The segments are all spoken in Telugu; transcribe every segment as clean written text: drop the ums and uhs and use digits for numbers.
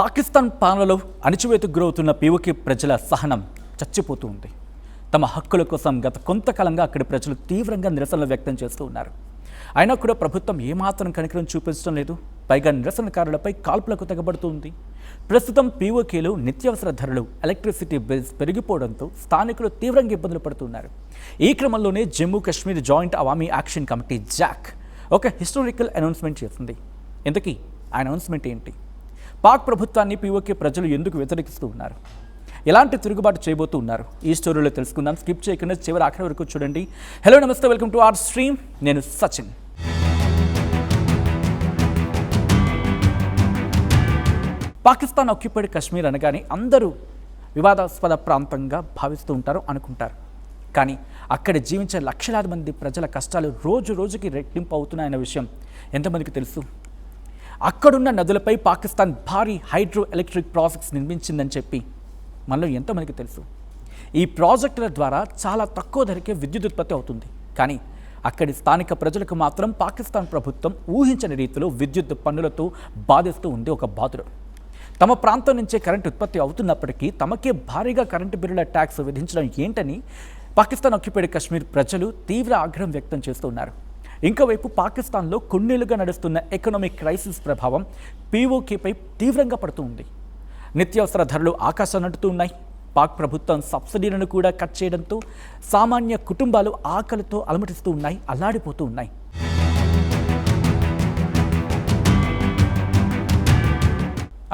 పాకిస్తాన్ పాలనలో అణచివేతకు గురవుతున్న పీఓకే ప్రజల సహనం చచ్చిపోతూ ఉంది. తమ హక్కుల కోసం గత కొంతకాలంగా అక్కడి ప్రజలు తీవ్రంగా నిరసనలు వ్యక్తం చేస్తూ ఉన్నారు. అయినా కూడా ప్రభుత్వం ఏమాత్రం కనికరం చూపించడం లేదు. పైగా నిరసనకారులపై కాల్పులకు తెగబడుతుంది. ప్రస్తుతం పీఓకేలో నిత్యావసర ధరలు, ఎలక్ట్రిసిటీ బిల్స్ పెరిగిపోవడంతో స్థానికులు తీవ్రంగా ఇబ్బందులు పడుతున్నారు. ఈ క్రమంలోనే Jammu Kashmir joint Awami action committee Jack ఒక హిస్టారికల్ అనౌన్స్మెంట్ చేసింది. ఇంతకీ ఆ అనౌన్స్మెంట్ ఏంటి? పాక్ ప్రభుత్వాన్ని పీఓకే ప్రజలు ఎందుకు వ్యతిరేకిస్తూ ఉన్నారు? ఎలాంటి తిరుగుబాటు చేయబోతూ ఉన్నారు? ఈ స్టోరీలో తెలుసుకుందాం. స్కిప్ చేయకుండా చివరి ఆఖరి వరకు చూడండి. హలో, నమస్తే, వెల్కమ్ టు అవర్ స్ట్రీమ్. నేను సచిన్. పాకిస్తాన్ ఆక్యుపైడ్ కాశ్మీర్ అనగానే అందరూ వివాదాస్పద ప్రాంతంగా భావిస్తూ ఉంటారు, అనుకుంటారు. కానీ అక్కడ జీవించే లక్షలాది మంది ప్రజల కష్టాలు రోజు రోజుకి రెట్టింపు అవుతున్నాయన్న విషయం ఎంతమందికి తెలుసు? అక్కడున్న నదులపై పాకిస్తాన్ భారీ హైడ్రో ఎలక్ట్రిక్ ప్రాజెక్ట్స్ నిర్మించిందని చెప్పి మనలో ఎంతమందికి తెలుసు? ఈ ప్రాజెక్టుల ద్వారా చాలా తక్కువ ధరకే విద్యుత్ ఉత్పత్తి అవుతుంది. కానీ అక్కడి స్థానిక ప్రజలకు మాత్రం పాకిస్తాన్ ప్రభుత్వం ఊహించని రీతిలో విద్యుత్ పన్నులతో బాధిస్తూ ఉంది. ఒక బాధుడు తమ ప్రాంతం నుంచే కరెంటు ఉత్పత్తి అవుతున్నప్పటికీ తమకే భారీగా కరెంటు బిల్లుల ట్యాక్స్ విధించడం ఏంటని పాకిస్తాన్ ఆక్యుపైడ్ కాశ్మీర్ ప్రజలు తీవ్ర ఆగ్రహం వ్యక్తం చేస్తున్నారు. ఇంకోవైపు పాకిస్తాన్లో కొన్నేళ్లుగా నడుస్తున్న ఎకనామిక్ క్రైసిస్ ప్రభావం పీఓకేపై తీవ్రంగా పడుతూ ఉంది. నిత్యావసర ధరలు ఆకాశాన్ని అంటుతూ ఉన్నాయి. పాక్ ప్రభుత్వం సబ్సిడీలను కూడా కట్ చేయడంతో సామాన్య కుటుంబాలు ఆకలితో అలమటిస్తూ ఉన్నాయి, అల్లాడిపోతూ ఉన్నాయి.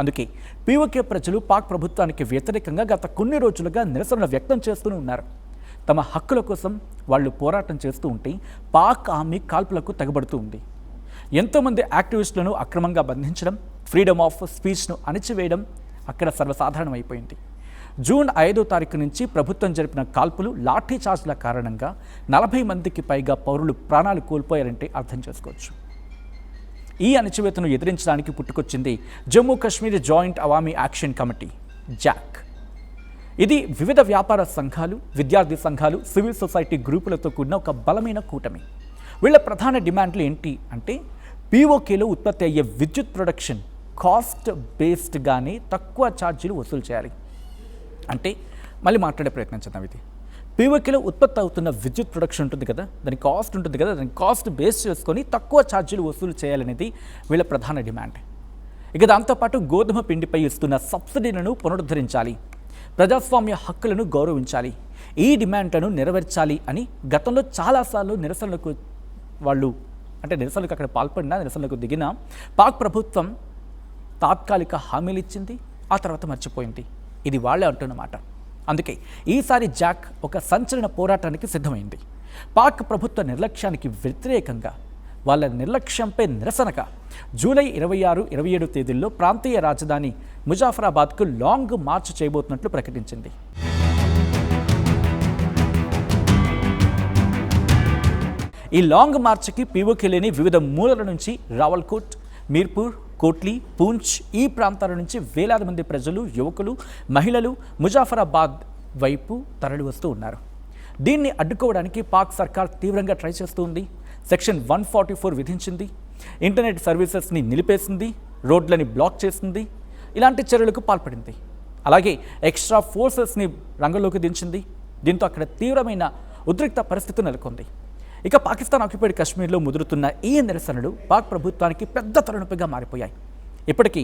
అందుకే పీఓకే ప్రజలు పాక్ ప్రభుత్వానికి వ్యతిరేకంగా గత కొన్ని రోజులుగా నిరసనలు వ్యక్తం చేస్తూనే ఉన్నారు. తమ హక్కుల కోసం వాళ్ళు పోరాటం చేస్తూ ఉంటే పాక్ ఆర్మీ కాల్పులకు తెగబడుతూ ఉంది. ఎంతోమంది యాక్టివిస్టులను అక్రమంగా బంధించడం, ఫ్రీడమ్ ఆఫ్ స్పీచ్ను అణిచివేయడం అక్కడ సర్వసాధారణం అయిపోయింది. జూన్ 5వ తారీఖు నుంచి ప్రభుత్వం జరిపిన కాల్పులు, లాఠీ చార్జ్ల కారణంగా 40 మందికి పైగా పౌరులు ప్రాణాలు కోల్పోయారంటే అర్థం చేసుకోవచ్చు. ఈ అణచివేతను ఎదిరించడానికి పుట్టుకొచ్చింది Jammu Kashmir joint Awami action committee JAC. ఇది వివిధ వ్యాపార సంఘాలు, విద్యార్థి సంఘాలు, సివిల్ సొసైటీ గ్రూపులతో కూడిన ఒక బలమైన కూటమి. వీళ్ళ ప్రధాన డిమాండ్లు ఏంటి అంటే పీఓకేలో ఉత్పత్తి అయ్యే విద్యుత్ ప్రొడక్షన్ కాస్ట్ బేస్డ్గానే తక్కువ ఛార్జీలు వసూలు చేయాలి. అంటే మళ్ళీ మాట్లాడే ప్రయత్నం చేద్దాం. ఇది పీఓకేలో ఉత్పత్తి అవుతున్న విద్యుత్ ప్రొడక్షన్ ఉంటుంది కదా, దాని కాస్ట్ ఉంటుంది కదా, దాని కాస్ట్ బేస్ చేసుకొని తక్కువ ఛార్జీలు వసూలు చేయాలనేది వీళ్ళ ప్రధాన డిమాండ్. ఇక దాంతోపాటు గోధుమ పిండిపై ఇస్తున్న సబ్సిడీలను పునరుద్ధరించాలి, ప్రజాస్వామ్య హక్కులను గౌరవించాలి, ఈ డిమాండ్లను నెరవేర్చాలి అని గతంలో చాలాసార్లు నిరసనలకు అక్కడ పాల్పడిన, నిరసనలకు దిగిన పాక్ ప్రభుత్వం తాత్కాలిక హామీలు ఇచ్చింది, ఆ తర్వాత మర్చిపోయింది. ఇది వాళ్ళే అంటున్నమాట. అందుకే ఈసారి జాక్ ఒక సంచలన పోరాటానికి సిద్ధమైంది. పాక్ ప్రభుత్వ నిర్లక్ష్యానికి వ్యతిరేకంగా, వాళ్ళ నిర్లక్ష్యంపై నిరసనగా జూలై 26, 27 తేదీల్లో ప్రాంతీయ రాజధాని ముజాఫరాబాద్కు లాంగ్ మార్చ్ చేయబోతున్నట్లు ప్రకటించింది. ఈ లాంగ్ మార్చ్కి పీఓకేలోని వివిధ మూలల నుంచి రావల్కోట్, మీర్పూర్, కోట్లీ, పూంచ్ ఈ ప్రాంతాల నుంచి వేలాది మంది ప్రజలు, యువకులు, మహిళలు ముజాఫరాబాద్ వైపు తరలి వస్తూ ఉన్నారు. దీన్ని అడ్డుకోవడానికి పాక్ సర్కార్ తీవ్రంగా ట్రై చేస్తుంది. సెక్షన్ 144 విధించింది, ఇంటర్నెట్ సర్వీసెస్ని నిలిపేసింది, రోడ్లని బ్లాక్ చేసింది, ఇలాంటి చర్యలకు పాల్పడింది. అలాగే ఎక్స్ట్రా ఫోర్సెస్ని రంగంలోకి దించింది. దీంతో అక్కడ తీవ్రమైన ఉద్రిక్త పరిస్థితి నెలకొంది. ఇక పాకిస్తాన్ ఆక్యుపైడ్ కాశ్మీర్లో ముదురుతున్న ఈ నిరసనలు పాక్ ప్రభుత్వానికి పెద్ద తలనొప్పిగా మారిపోయాయి. ఇప్పటికీ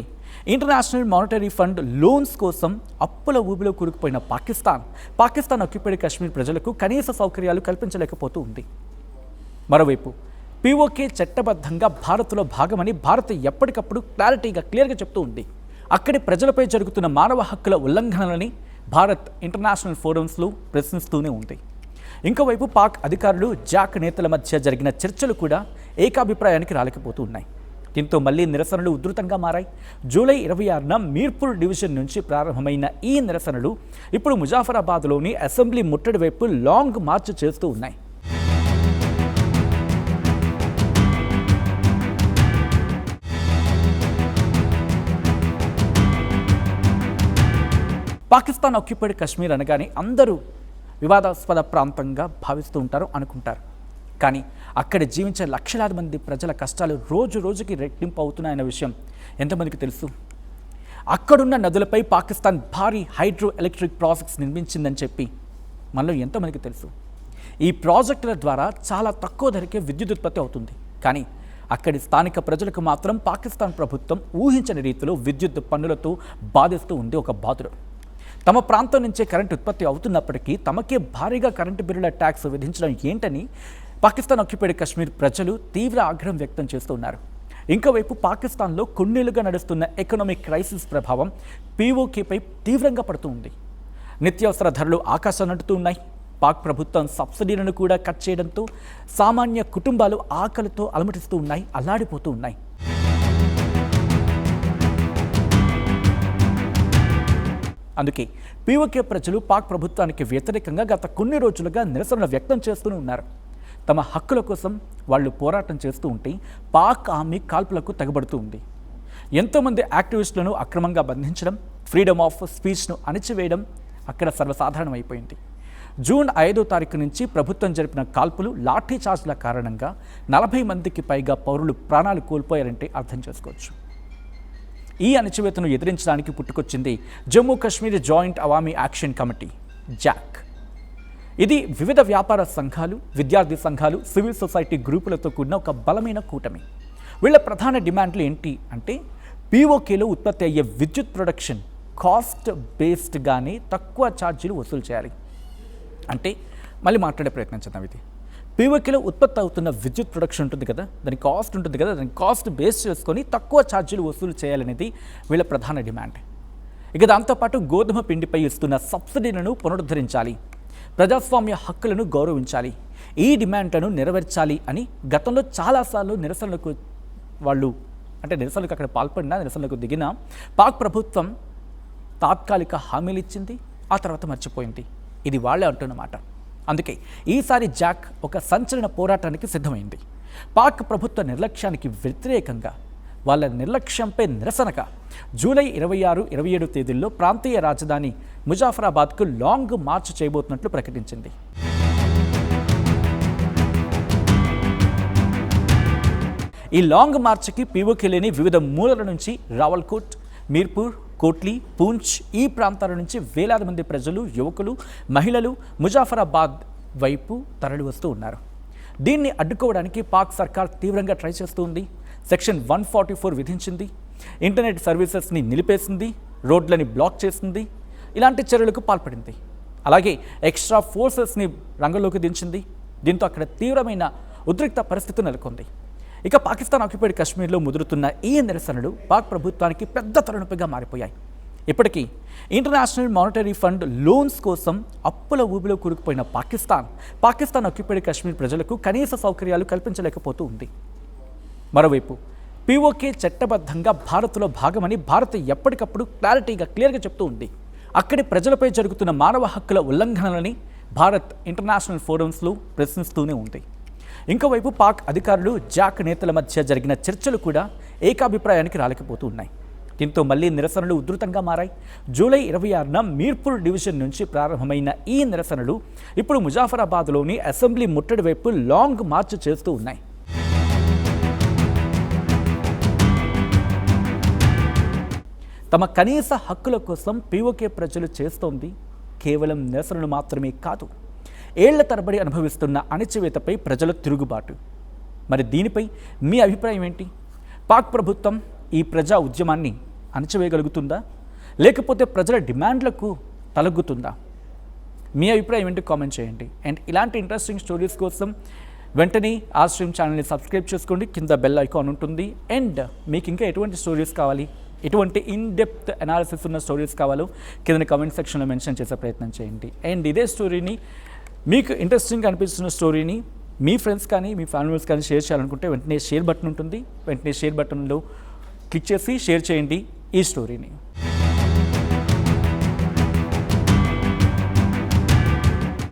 ఇంటర్నేషనల్ మానిటరీ ఫండ్ లోన్స్ కోసం అప్పుల ఊబిలో కూరుకుపోయిన పాకిస్తాన్ ఆక్యుపైడ్ కాశ్మీర్ ప్రజలకు కనీస సౌకర్యాలు కల్పించలేకపోతూ ఉంది. మరోవైపు పీఓకే చట్టబద్ధంగా భారత్లో భాగమని భారత్ ఎప్పటికప్పుడు క్లియర్గా చెప్తూ ఉంది. అక్కడి ప్రజలపై జరుగుతున్న మానవ హక్కుల ఉల్లంఘనలని భారత్ ఇంటర్నేషనల్ ఫోరమ్స్లో ప్రశ్నిస్తూనే ఉంది. ఇంకోవైపు పాక్ అధికారులు, జాక్ నేతల మధ్య జరిగిన చర్చలు కూడా ఏకాభిప్రాయానికి రాలేకపోతూ ఉన్నాయి. దీంతో మళ్లీ నిరసనలు ఉధృతంగా మారాయి. జూలై 26న మీర్పూర్ డివిజన్ నుంచి ప్రారంభమైన ఈ నిరసనలు ఇప్పుడు ముజాఫరాబాద్లోని అసెంబ్లీ ముట్టడి వైపు లాంగ్ మార్చ్ చేస్తూ ఉన్నాయి. పాకిస్తాన్ ఆక్యుపైడ్ కాశ్మీర్ అనగానే అందరూ వివాదాస్పద ప్రాంతంగా భావిస్తూ ఉంటారు, అనుకుంటారు. కానీ అక్కడ జీవించే లక్షలాది మంది ప్రజల కష్టాలు రోజు రోజుకి రెట్టింపు అవుతున్నాయన్న విషయం ఎంతమందికి తెలుసు? అక్కడున్న నదులపై పాకిస్తాన్ భారీ హైడ్రో ఎలక్ట్రిక్ ప్రాజెక్ట్స్ నిర్మించిందని చెప్పి మనలో ఎంతమందికి తెలుసు? ఈ ప్రాజెక్టుల ద్వారా చాలా తక్కువ ధరకే విద్యుత్ ఉత్పత్తి అవుతుంది. కానీ అక్కడి స్థానిక ప్రజలకు మాత్రం పాకిస్తాన్ ప్రభుత్వం ఊహించని రీతిలో విద్యుత్ పన్నులతో బాధిస్తూ ఉంది ఒక బాధుడు. తమ ప్రాంతం నుంచే కరెంటు ఉత్పత్తి అవుతున్నప్పటికీ తమకే భారీగా కరెంటు బిల్లుల ట్యాక్స్ విధించడం ఏంటని పాకిస్తాన్ ఆక్యుపైడ్ కశ్మీర్ ప్రజలు తీవ్ర ఆగ్రహం వ్యక్తం చేస్తున్నారు. ఇంకోవైపు పాకిస్తాన్లో కొన్నేళ్లుగా నడుస్తున్న ఎకనామిక్ క్రైసిస్ ప్రభావం పీఓకేపై తీవ్రంగా పడుతూ ఉంది. నిత్యావసర ధరలు ఆకాశాన్నంటుతూ ఉన్నాయి. పాక్ ప్రభుత్వం సబ్సిడీలను కూడా కట్ చేయడంతో సామాన్య కుటుంబాలు ఆకలితో అలమటిస్తూ ఉన్నాయి, అల్లాడిపోతూ ఉన్నాయి. అందుకే పీఓకే ప్రజలు పాక్ ప్రభుత్వానికి వ్యతిరేకంగా గత కొన్ని రోజులుగా నిరసనలు వ్యక్తం చేస్తూనే ఉన్నారు. తమ హక్కుల కోసం వాళ్ళు పోరాటం చేస్తూ ఉంటే పాక్ ఆర్మీ కాల్పులకు తెగబడుతూ ఉంది. ఎంతోమంది యాక్టివిస్టులను అక్రమంగా బంధించడం, ఫ్రీడమ్ ఆఫ్ స్పీచ్ను అణిచివేయడం అక్కడ సర్వసాధారణమైపోయింది. జూన్ 5వ తారీఖు నుంచి ప్రభుత్వం జరిపిన కాల్పులు, లాఠీ చార్జ్ల కారణంగా 40 మందికి పైగా పౌరులు ప్రాణాలు కోల్పోయారంటే అర్థం చేసుకోవచ్చు. ఈ అణచివేతను ఎదిరించడానికి పుట్టుకొచ్చింది Jammu Kashmir joint Awami action committee, JAC. ఇది వివిధ వ్యాపార సంఘాలు, విద్యార్థి సంఘాలు, సివిల్ సొసైటీ గ్రూపులతో కూడిన ఒక బలమైన కూటమి. వీళ్ళ ప్రధాన డిమాండ్లు ఏంటి అంటే, పీఓకేలో ఉత్పత్తి అయ్యే విద్యుత్ ప్రొడక్షన్ కాస్ట్ బేస్డ్గానే తక్కువ ఛార్జీలు వసూలు చేయాలి. అంటే మళ్ళీ మాట్లాడే ప్రయత్నం చేద్దాం. ఇది పీఓకేలో ఉత్పత్తి అవుతున్న విద్యుత్ ప్రొడక్షన్ ఉంటుంది కదా, దాని కాస్ట్ ఉంటుంది కదా, దాని కాస్ట్ బేస్ చేసుకొని తక్కువ ఛార్జీలు వసూలు చేయాలనేది వీళ్ళ ప్రధాన డిమాండ్. ఇక దాంతోపాటు గోధుమ పిండిపై ఇస్తున్న సబ్సిడీలను పునరుద్ధరించాలి, ప్రజాస్వామ్య హక్కులను గౌరవించాలి, ఈ డిమాండ్లను నెరవేర్చాలి అని గతంలో చాలాసార్లు నిరసనలకు అక్కడ పాల్పడిన, నిరసనలకు దిగిన పాక్ ప్రభుత్వం తాత్కాలిక హామీలు ఇచ్చింది, ఆ తర్వాత మర్చిపోయింది. ఇది వాళ్ళే అంటున్నమాట. అందుకే ఈసారి జాక్ ఒక సంచలన పోరాటానికి సిద్ధమైంది. పాక్ ప్రభుత్వ నిర్లక్ష్యానికి వ్యతిరేకంగా, వాళ్ళ నిర్లక్ష్యంపై నిరసనగా జూలై 26, 27 తేదీల్లో ప్రాంతీయ రాజధాని ముజాఫరాబాద్కు లాంగ్ మార్చ్ చేయబోతున్నట్లు ప్రకటించింది. ఈ లాంగ్ మార్చ్కి పీఓకే లేని వివిధ మూలల నుంచి రావల్కోట్, మీర్పూర్, కోట్లీ, పూంచ్ ఈ ప్రాంతాల నుంచి వేలాది మంది ప్రజలు, యువకులు, మహిళలు ముజాఫరాబాద్ వైపు తరలి వస్తూ ఉన్నారు. దీన్ని అడ్డుకోవడానికి పాక్ సర్కార్ తీవ్రంగా ట్రై చేస్తూ ఉంది. సెక్షన్ 144 విధించింది, ఇంటర్నెట్ సర్వీసెస్ని నిలిపేసింది, రోడ్లని బ్లాక్ చేసింది, ఇలాంటి చర్యలకు పాల్పడింది. అలాగే ఎక్స్ట్రా ఫోర్సెస్ని రంగంలోకి దించింది. దీంతో అక్కడ తీవ్రమైన ఉద్రిక్త పరిస్థితి నెలకొంది. ఇక పాకిస్తాన్ ఆక్యుపైడ్ కశ్మీర్లో ముదురుతున్న ఈ నిరసనలు పాక్ ప్రభుత్వానికి పెద్ద తలనొప్పిగా మారిపోయాయి. ఇప్పటికీ ఇంటర్నేషనల్ మానిటరీ ఫండ్ లోన్స్ కోసం అప్పుల ఊబిలో కూరుకుపోయిన పాకిస్తాన్ ఆక్యుపైడ్ కశ్మీర్ ప్రజలకు కనీస సౌకర్యాలు కల్పించలేకపోతూ ఉంది. మరోవైపు పీఓకే చట్టబద్ధంగా భారత్లో భాగమని భారత్ ఎప్పటికప్పుడు క్లియర్గా చెప్తూ ఉంది. అక్కడి ప్రజలపై జరుగుతున్న మానవ హక్కుల ఉల్లంఘనలని భారత్ ఇంటర్నేషనల్ ఫోరమ్స్లో ప్రశ్నిస్తూనే ఉంది. ఇంకోవైపు పాక్ అధికారులు, జాక్ నేతల మధ్య జరిగిన చర్చలు కూడా ఏకాభిప్రాయానికి రాలేకపోతూ ఉన్నాయి. దీంతో మళ్లీ నిరసనలు ఉధృతంగా మారాయి. జూలై 26న మీర్పూర్ డివిజన్ నుంచి ప్రారంభమైన ఈ నిరసనలు ఇప్పుడు ముజాఫరాబాద్లోని అసెంబ్లీ ముట్టడి వైపు లాంగ్ మార్చ్ చేస్తూ ఉన్నాయి. తమ కనీస హక్కుల కోసం పీఓకే ప్రజలు చేస్తోంది కేవలం నిరసనలు మాత్రమే కాదు, ఏళ్ల తరబడి అనుభవిస్తున్న అణచివేతపై ప్రజల తిరుగుబాటు. మరి దీనిపై మీ అభిప్రాయం ఏంటి? పాక్ ప్రభుత్వం ఈ ప్రజా ఉద్యమాన్ని అణచివేయగలుగుతుందా, లేకపోతే ప్రజల డిమాండ్లకు తలగ్గుతుందా? మీ అభిప్రాయం ఏంటి కామెంట్ చేయండి. అండ్ ఇలాంటి ఇంట్రెస్టింగ్ స్టోరీస్ కోసం వెంటనే ఆ స్ట్రీమ్ ఛానల్ని సబ్స్క్రైబ్ చేసుకోండి, కింద బెల్ ఐకాన్ ఉంటుంది. అండ్ మీకు ఇంకా ఎటువంటి స్టోరీస్ కావాలి, ఎటువంటి ఇన్డెప్త్ అనాలిసిస్ ఉన్న స్టోరీస్ కావాలో కింద కామెంట్ సెక్షన్లో మెన్షన్ చేసే ప్రయత్నం చేయండి. అండ్ ఇదే స్టోరీని, మీకు ఇంట్రెస్టింగ్ అనిపిస్తున్న స్టోరీని మీ ఫ్రెండ్స్ కానీ మీ ఫ్యామిలీస్ కానీ షేర్ చేయాలనుకుంటే వెంటనే షేర్ బటన్ ఉంటుంది, వెంటనే షేర్ బటన్లో క్లిక్ చేసి షేర్ చేయండి ఈ స్టోరీని.